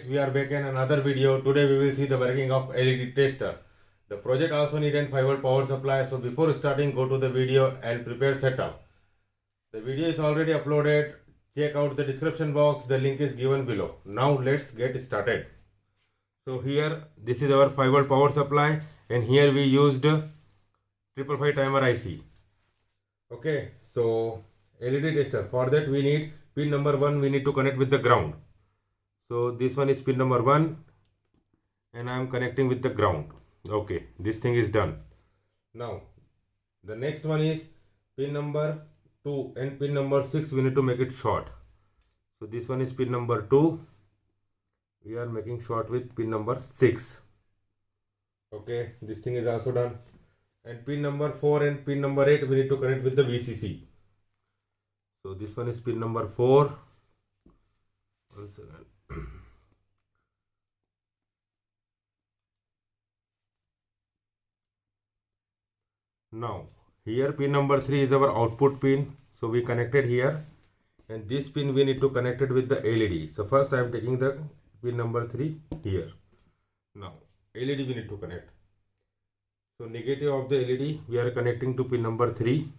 we are back in another video. Today we will see the working of LED tester. The project also need an 5V power supply. So before starting, go to the video and prepare setup. The video is already uploaded. Check out the description box. The link is given below. Now let's get started. So here this is our 5V power supply, and here we used 555 timer IC. Okay, so LED tester. For that we need pin number 1. We need to connect with the ground. So this one is pin number 1 and I am connecting with the ground. Okay, this thing is done. Now the next one is pin number 2 and pin number 6. We need to make it short. So this one is pin number 2. We are making short with pin number 6. Okay, this thing is also done. And pin number 4 and pin number 8 we need to connect with the VCC. So this one is pin number 4. One second. Now here pin number 3 is our output pin. So we connected here, and this pin we need to connect it with the LED. So first I am taking the pin number 3 here. Now LED we need to connect. So negative of the LED we are connecting to pin number 3.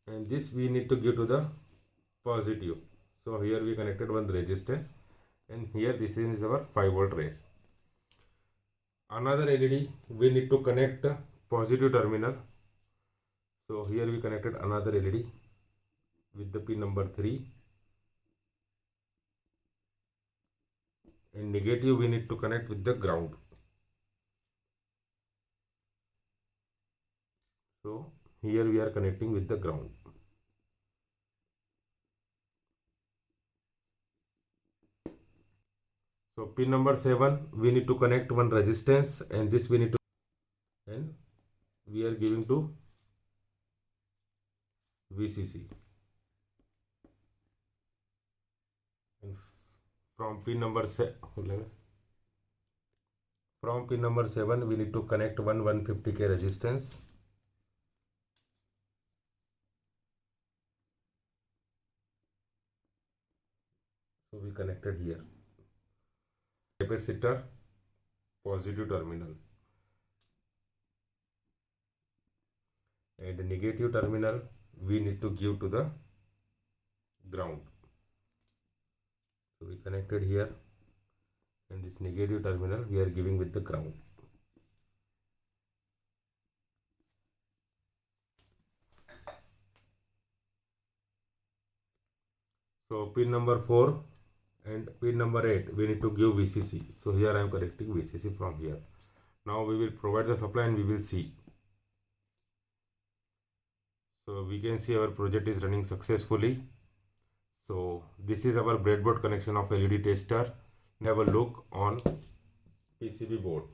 And this we need to give to the positive. So here we connected one resistance, and here this is our 5V race. Another LED we need to connect positive terminal. So here we connected another LED with the pin number 3, and negative we need to connect with the ground. So here we are connecting with the ground. So pin number 7 we need to connect one resistance, and this we need to, and we are giving to VCC. And from pin number 7 we need to connect one 150K resistance. So we connected here. Capacitor positive terminal, and negative terminal we need to give to the ground. So we connected here, and this negative terminal we are giving with the ground. So pin number 4 and pin number 8 we need to give VCC. So here I am connecting VCC from here. Now we will provide the supply and we will see. So we can see our project is running successfully. So this is our breadboard connection of LED tester. Have a look on PCB board.